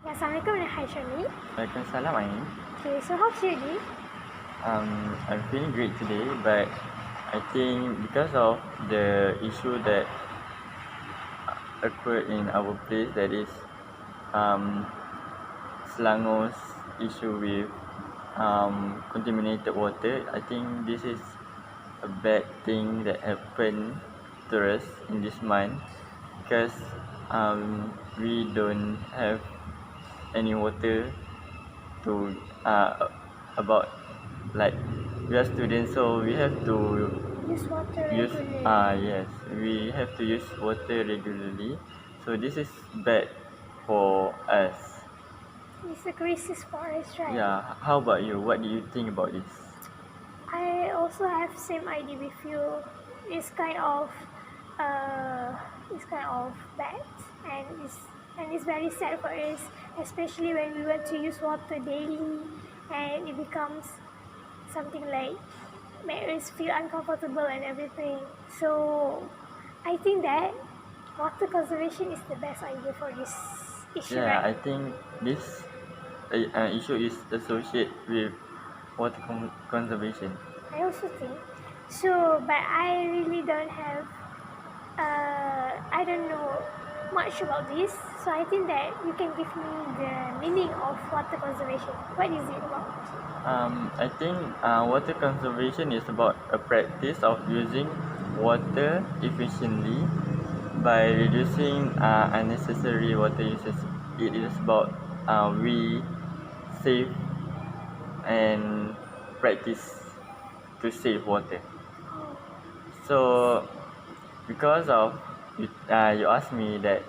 Assalamualaikum and hi Shani. Waalaikumsalam, Ain. Okay, so how's your day? I'm feeling great today, but I think because of the issue that occurred in our place, that is um, Selango's issue with contaminated water, I think this is a bad thing that happened to us in this month because we don't have any water to about like we are students, so we have to Use water use regularly. yes, we have to use water regularly, so this is bad for us. It's a crisis for us, right? Yeah, how about you? What do you think about this? I also have same idea with you. It's kind of bad and it's very sad for us, especially when we want to use water daily and it becomes something like make us feel uncomfortable and everything. So I think that water conservation is the best idea for this issue, Yeah, right? I think this issue is associated with water conservation. I also think so, but I really don't have I don't know much about this, so I think that you can give me the meaning of water conservation. What is it about? I think water conservation is about a practice of using water efficiently by reducing unnecessary water uses. It is about we save and practice to save water. Oh, So because of you asked me that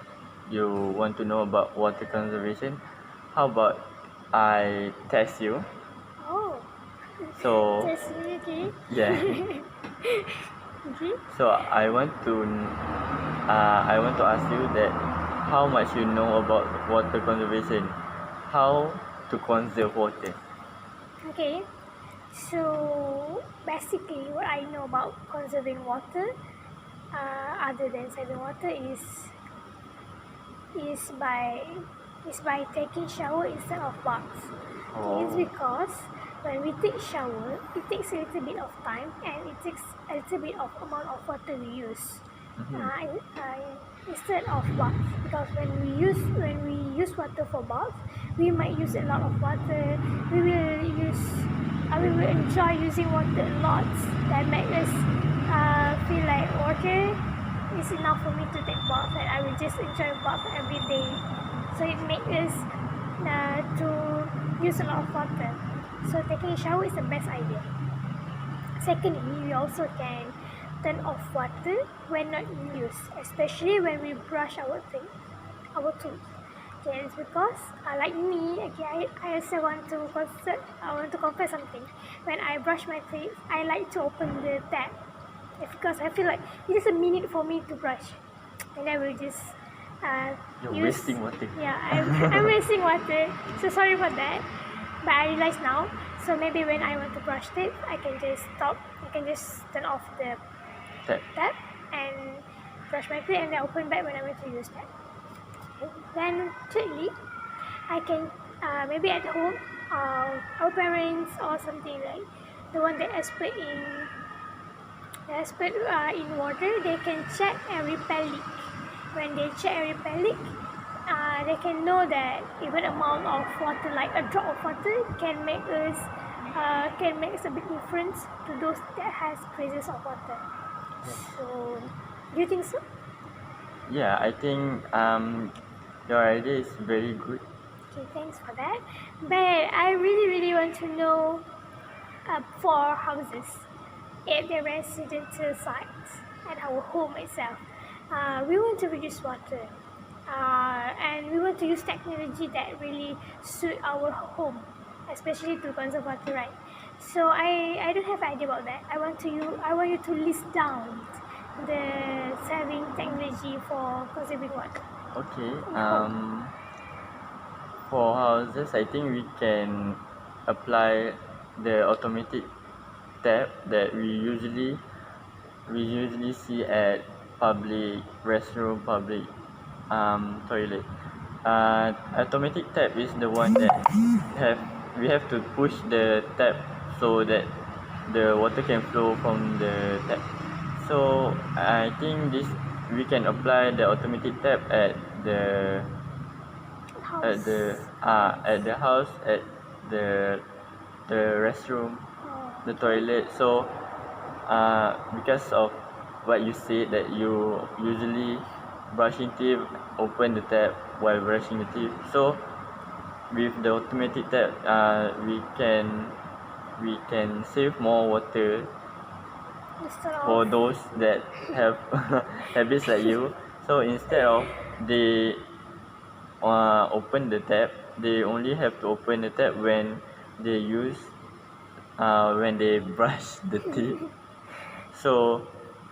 you want to know about water conservation, how about I test you? oh, So that's really okay. yeah. Okay. So I want to ask you that how much you know about water conservation, how to conserve water. Okay. So basically, what I know about conserving water, other than saving water, is by is by taking shower instead of baths. Okay, it's Oh. because when we take shower, it takes a little bit of time and it takes a little bit of amount of water we use. Mm-hmm. Instead of bath, because when we use water for bath, we might use a lot of water. We will enjoy using water a lot. That makes us feel like water is enough for me to take bath, and I will just enjoy bath every day. So it makes us to use a lot of water. So taking a shower is the best idea. Secondly, we also can turn off water when not in use, especially when we brush our tooth. Okay, it's because like me, okay, I also I want to confess something. When I brush my teeth, I like to open the tap. Because I feel like it is a minute for me to brush, and I will just You're use. wasting water. Yeah, I'm wasting water. So sorry for that. But I realize now. So maybe when I want to brush teeth, I can just stop. I can just turn off the tap and brush my teeth, and then open back when I want to use that. Then thirdly, I can maybe at home, our parents or something like the one that expert in water, they can check and repel leak. When they check and repel leak, they can know that even amount of water, like a drop of water, can make a big difference to those that has traces of water. So, do you think so? Yeah, I think your idea is very good. Okay, thanks for that. But I really, really want to know for houses at the residential sites at our home itself. We want to reduce water, and we want to use technology that really suit our home, especially to conserve water, right? So I don't have idea about that. I want you to list down the saving technology for conserving water. Okay. Home. For houses, I think we can apply the automatic tap that we usually see at public restroom, public toilet. automatic tap is the one that have we have to push the tap so that the water can flow from the tap. So I think this we can apply the automatic tap at the House. at the house, at the restroom, the toilet. So because of what you said, that you usually brushing teeth, open the tap while brushing the teeth. So with the automatic tap, we can save more water Instead for of those that have habits like you. So instead of they open the tap, they only have to open the tap when they use when they brush the teeth. So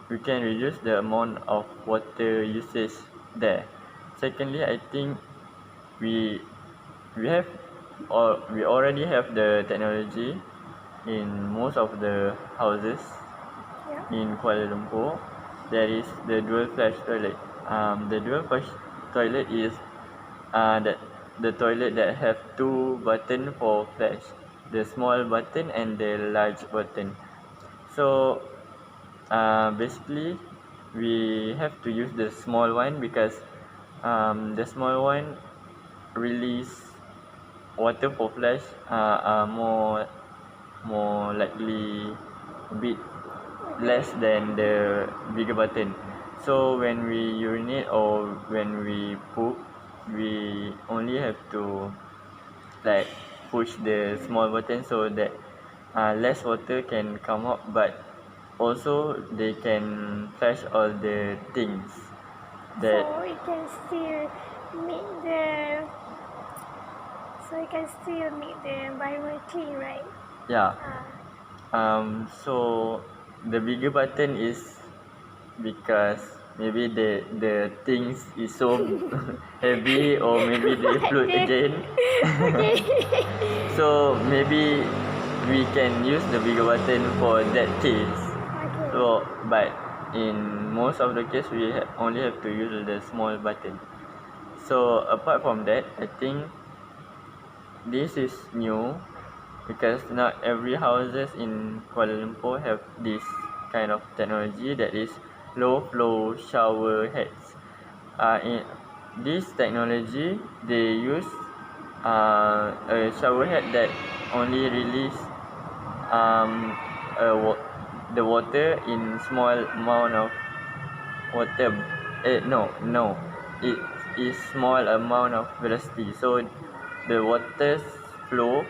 we can reduce the amount of water usage there. Secondly, I think we we have or we already have the technology in most of the houses yeah. in Kuala Lumpur. There is the dual flush toilet. The dual flush toilet is that the toilet that have two button for flush, the small button and the large button. So basically we have to use the small one because the small one release water for flush are more likely a bit less than the bigger button. So when we urinate or when we poop, we only have to like push the small button so that less water can come out, but also they can flush all the things that So it can still meet the environment clean, right? yeah. Uh, So the bigger button is because maybe the things is so heavy, or maybe they float again. okay. So maybe we can use the bigger button for that case. Okay. So but in most of the case we only have to use the small button. So apart from that, I think this is new because not every houses in Kuala Lumpur have this kind of technology, that is low flow shower heads. In this technology, they use a shower head that only release the water in small amount of water. No, it is small amount of velocity. So the water flow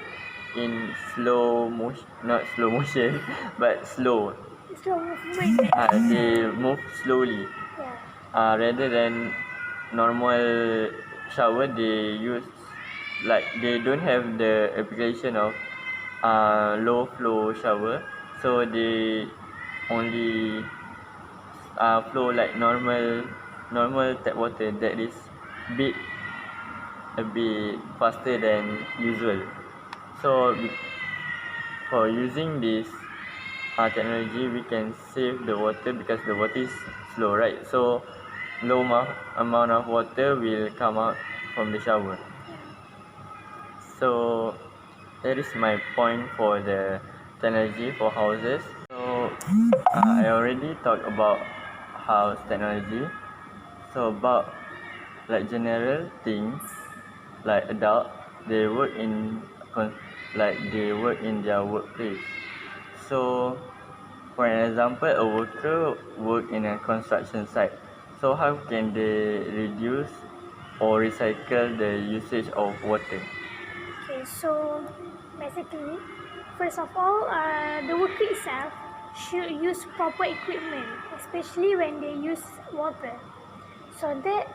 in slow motion, not slow motion, but slow. Slow movement. They move slowly. Yeah. Rather than normal shower, they use like they don't have the application of low flow shower, so they only flow like normal tap water that is bit a bit faster than usual. So for using this technology, we can save the water because the water is slow, right? So low amount of water will come out from the shower. So that is my point for the technology for houses. So I already talked about house technology. So about like general things, like adult, they work in they work in their workplace. So for example, a worker work in a construction site. So how can they reduce or recycle the usage of water? Okay, so basically, first of all, the worker itself should use proper equipment, especially when they use water. So that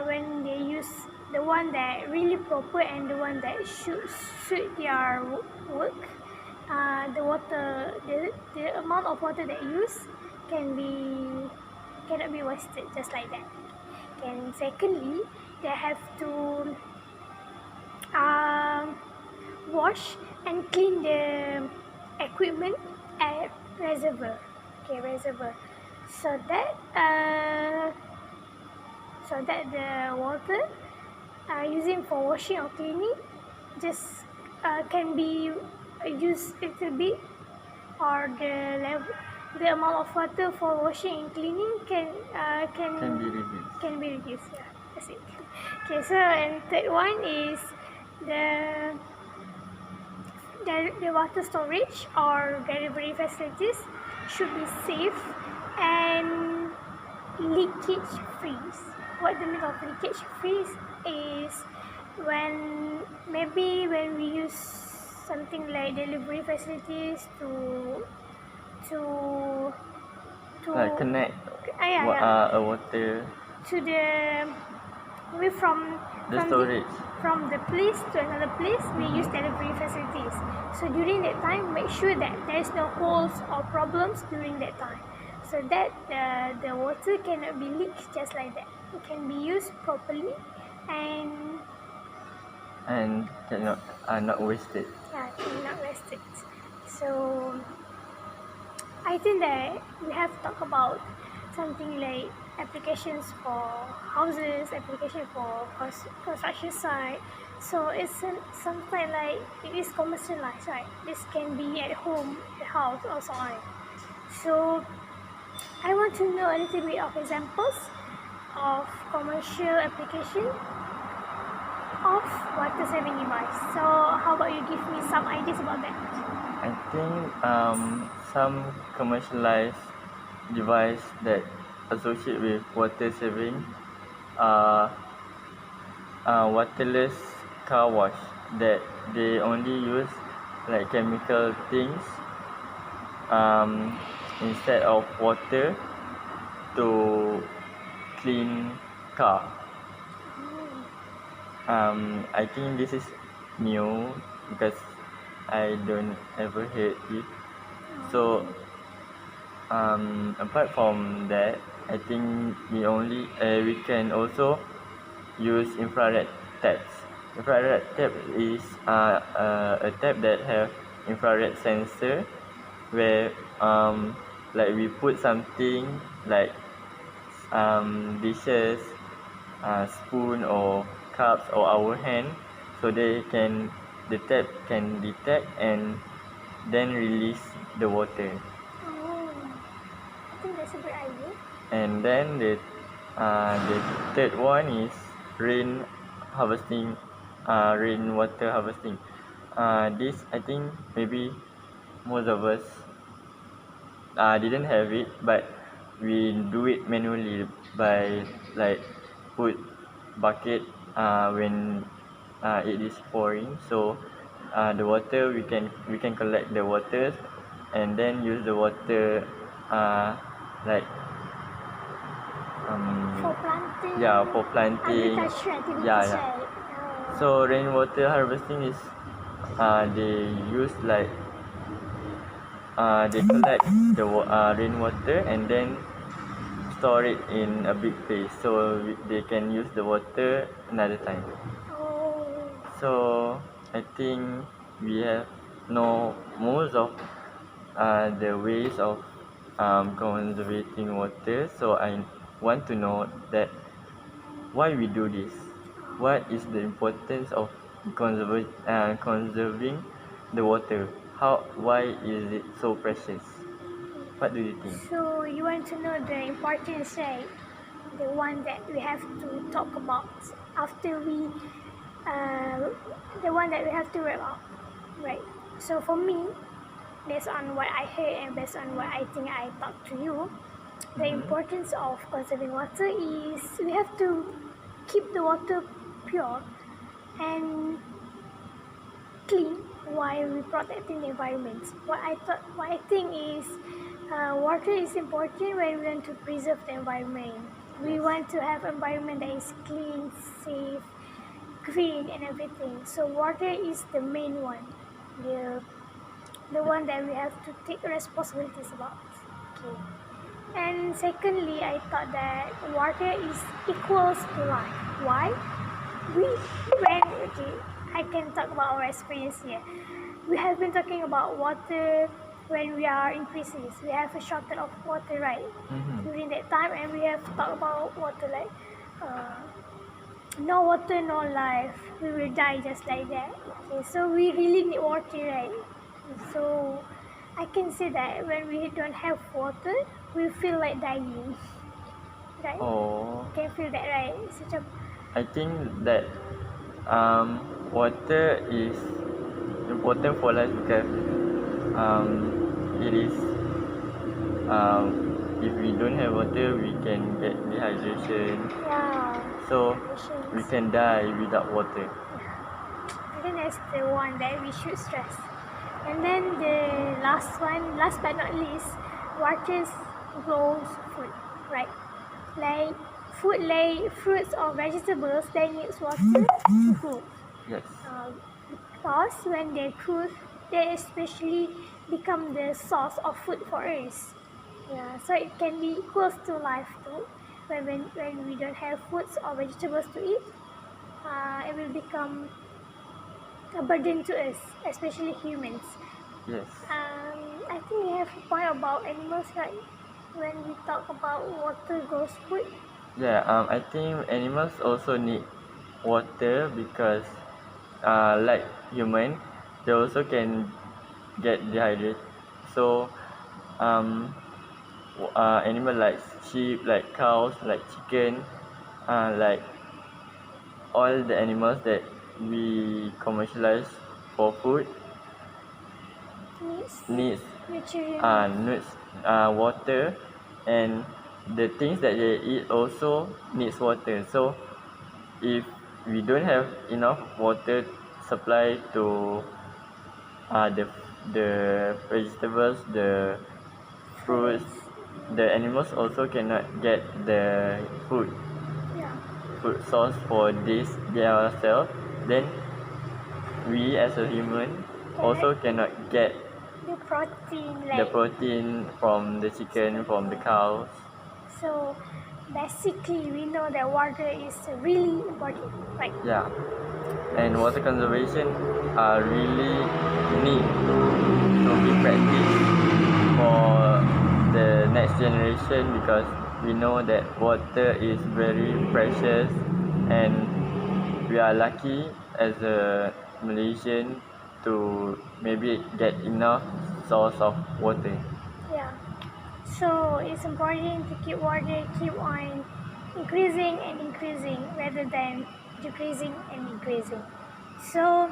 when they use the one that really proper and the one that should suit their work, the amount of water they use cannot be wasted just like that. And secondly, they have to wash and clean the equipment at reservoir. Okay, reservoir. So that the water using for washing or cleaning just can be used a little bit, or the amount of water for washing and cleaning Can be reduced. can be reduced. Yeah, that's it. Okay, so and third one is the the water storage or delivery facilities should be safe and leakage free. What the meaning of leakage free is when maybe when we use something like delivery facilities to Like connect a water, to the maybe the storage. from the place to another place we use delivery facilities. So during that time make sure that there is no holes or problems during that time, so that the water cannot be leaked just like that. It can be used properly and cannot not wasted. cannot waste it. So I think that we have talked about something like applications for houses, application for construction site. So it's something like it is commercialized, right? This can be at home, at house, or so on. So I want to know a little bit of examples of commercial application of water saving device. So how about you give me some ideas about that? I think some commercialized device that associate with water saving are waterless car wash, that they only use like chemical things instead of water to clean car. I think this is new because I don't ever heard it. So apart from that, I think we can also use infrared taps. Infrared tap is a tap that have infrared sensor where like we put something like dishes, spoon or cups or our hand, so the tap can detect and then release the water. I think that's a good idea. And then the third one is rain harvesting, rainwater harvesting. This I think maybe most of us didn't have it, but we do it manually by like put bucket when it is pouring. So the water we can collect the water and then use the water like For planting. for planting. Agriculture activities, Yeah. right? So rainwater harvesting is they use like they collect the rainwater and then store it in a big place, so they can use the water another time. So I think we have know most of the ways of conserving water. So I want to know that why we do this. What is the importance of conserving the water? Why is it so precious? What do you think? So you want to know the importance, right? The one that we have to talk about after we, the one that we have to wrap up, right? So for me, based on what I heard and based on what I think I talked to you, the importance of conserving water is we have to keep the water pure and clean while we protecting the environment. What I think is water is important when we want to preserve the environment. We want to have environment that is clean, safe, green, and everything. So water is the main one, the one that we have to take responsibilities about. Okay. And secondly, I thought that water is equals to life. Why? I can talk about our experience here. We have been talking about water when we are in crisis. We have a shortage of water, right? During that time, and we have talked about water like no water, no life. We will die just like that. Okay, so we really need water, right? So I can say that when we don't have water, we feel like dying, right? Oh, You can feel that, right? Such a I think that water is important for us because it is if we don't have water, we can get dehydration. yeah. So we Conditions. can die without water. I think that's the one that we should stress. And then the last one, last but not least, water grows food, right? Like food like fruits or vegetables, they need water to grow. Yes. Because when they grow, they especially become the source of food for us. Yeah, so it can be equals to life too. When we don't have foods or vegetables to eat, it will become a burden to us, especially humans. Yes. I think we have a point about animals, right? When we talk about water grows food. Yeah. I think animals also need water because like human, they also can get dehydrated. So animal like sheep, like cows, like chicken, like all the animals that we commercialize for food needs Nutrient. needs water, and the things that they eat also needs water. So if we don't have enough water supply to the vegetables, the fruits, the animals also cannot get the food Yeah. food source for this themselves, then we as a human also cannot get The protein, the like protein from the chicken, from the cows. so. Basically, we know that water is really important, right? Yeah, and water conservation are really need to be practiced for the next generation because we know that water is very precious, and we are lucky as a Malaysian to maybe get enough source of water. Yeah. So it's important to keep water keep on increasing and increasing rather than decreasing and increasing. So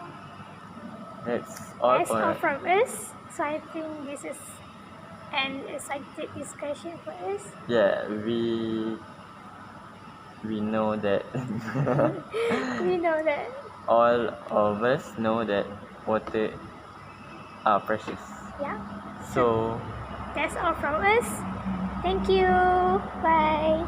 That's all that's all for from us. So I think this is an exciting discussion for us. yeah. We know that We know that. all of us know that water are precious. Yeah. So So that's all from us. Thank you. Bye.